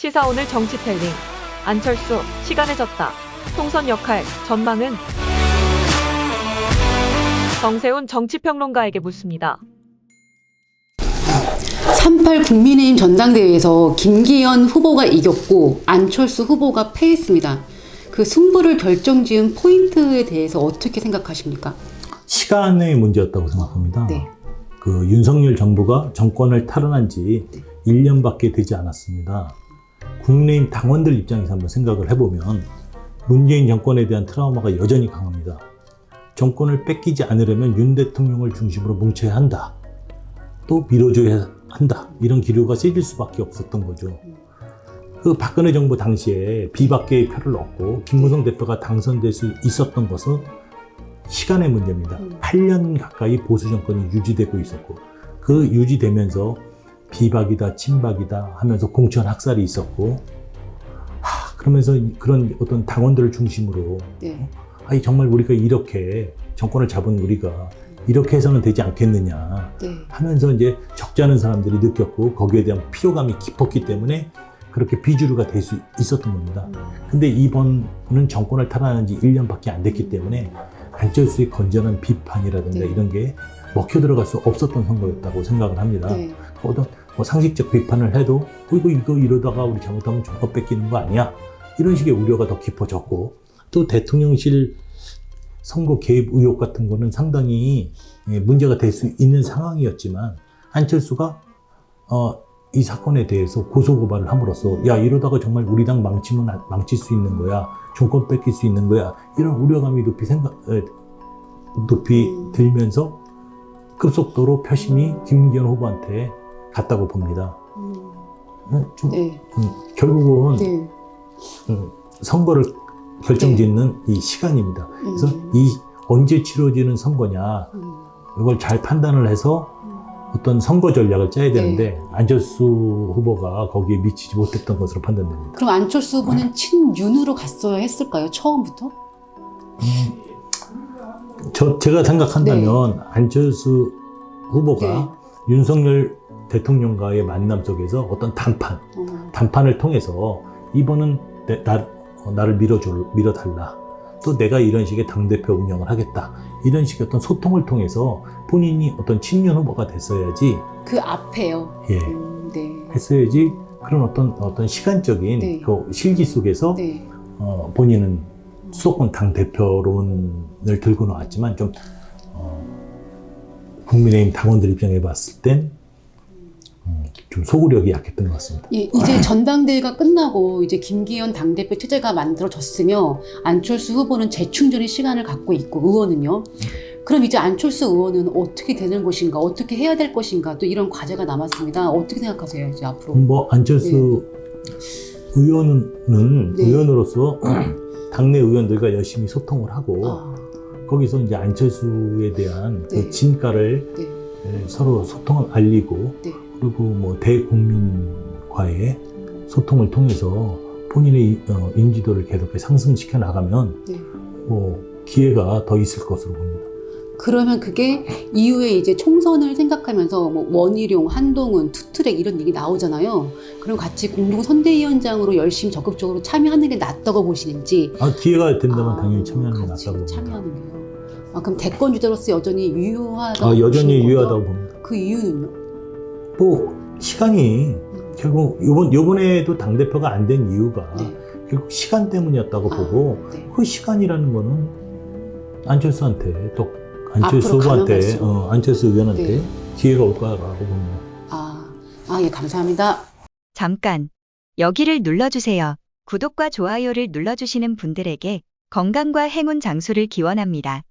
시사 오늘 정치텔링. 안철수, 시간에 졌다. 총선 역할, 전망은? 정세훈 정치평론가에게 묻습니다. 3.8 국민의힘 전당대회에서 김기현 후보가 이겼고 안철수 후보가 패했습니다. 그 승부를 결정지은 포인트에 대해서 어떻게 생각하십니까? 시간의 문제였다고 생각합니다. 네. 그 윤석열 정부가 정권을 탈환한 지 1년밖에 되지 않았습니다. 국민의힘 당원들 입장에서 한번 생각을 해보면 문재인 정권에 대한 트라우마가 여전히 강합니다. 정권을 뺏기지 않으려면 윤 대통령을 중심으로 뭉쳐야 한다. 또 밀어줘야 한다. 이런 기류가 세질 수밖에 없었던 거죠. 그 박근혜 정부 당시에 비박계의 표를 얻고 김무성 대표가 당선될 수 있었던 것은 시간의 문제입니다. 8년 가까이 보수 정권이 유지되고 있었고 그 유지되면서 비박이다 친박이다 하면서 공천 학살이 있었고 그러면서 그런 어떤 당원들을 중심으로 네. 아니 정말 우리가 이렇게 정권을 잡은 우리가 이렇게 해서는 되지 않겠느냐 네. 하면서 이제 적지 않은 사람들이 느꼈고 거기에 대한 피로감이 깊었기 때문에 그렇게 비주류가 될 수 있었던 겁니다. 근데 이번은 정권을 탈환한 지 1년밖에 안 됐기 때문에 안철수의 건전한 비판이라든가 네. 이런 게 먹혀 들어갈 수 없었던 선거였다고 생각을 합니다. 네. 어떤 뭐 상식적 비판을 해도 이거 이러다가 우리 잘못하면 정권 뺏기는 거 아니야? 이런 식의 우려가 더 깊어졌고 또 대통령실 선거 개입 의혹 같은 거는 상당히 문제가 될 수 있는 상황이었지만 안철수가 이 사건에 대해서 고소고발을 함으로써 야 이러다가 정말 우리 당 망칠 수 있는 거야 정권 뺏길 수 있는 거야 이런 우려감이 높이 들면서 급속도로 표심이 김기현 후보한테 갔다고 봅니다. 네. 결국은 네. 선거를 결정짓는 이 시간입니다. 그래서 이 언제 치러지는 선거냐 이걸 잘 판단을 해서 어떤 선거 전략을 짜야 되는데 안철수 후보가 거기에 미치지 못했던 것으로 판단됩니다. 그럼 안철수 후보는 친윤으로 갔어야 했을까요? 처음부터? 제가 생각한다면 안철수 후보가 윤석열 대통령과의 만남 속에서 어떤 담판을 통해서 이번은 나를 밀어달라. 또 내가 이런 식의 당대표 운영을 하겠다. 이런 식의 어떤 소통을 통해서 본인이 어떤 친윤 후보가 됐어야지. 그 앞에요. 예. 네. 했어야지 그런 어떤 시간적인 네. 그 실기 속에서 네. 본인은 수도권 당대표론을 들고 나왔지만 좀 국민의힘 당원들 입장에 봤을 땐 좀 소구력이 약했던 것 같습니다. 예, 이제 전당대회가 끝나고 이제 김기현 당대표 체제가 만들어졌으며 안철수 후보는 재충전의 시간을 갖고 있고 의원은요. 그럼 이제 안철수 의원은 어떻게 되는 것인가, 어떻게 해야 될 것인가 또 이런 과제가 남았습니다. 어떻게 생각하세요, 이제 앞으로? 뭐 안철수 의원은 의원으로서 당내 의원들과 열심히 소통을 하고 거기서 이제 안철수에 대한 그 진가를 서로 소통을 알리고 그리고 뭐 대국민과의 소통을 통해서 본인의 인지도를 계속 상승시켜 나가면 뭐 기회가 더 있을 것으로 봅니다. 그러면 그게 이후에 이제 총선을 생각하면서 뭐 원희룡, 한동훈, 투트랙 이런 얘기 나오잖아요. 그럼 같이 공동 선대위원장으로 열심히 적극적으로 참여하는 게 낫다고 보시는지. 기회가 된다면 당연히 참여하는 게 낫다고 봅니다. 참여하는 게요. 그럼 대권 주자로서 여전히 유효하다고 여전히 유효하다고 봅니다. 그 이유는요? 뭐 시간이 결국 요번에도 당대표가 안 된 이유가 결국 시간 때문이었다고 보고 그 시간이라는 거는 안철수한테 또 안철수 후보한테 안철수 의원한테 기회가 올 거라고 봅니다. 예, 감사합니다. 잠깐 여기를 눌러주세요. 구독과 좋아요를 눌러주시는 분들에게 건강과 행운 장수를 기원합니다.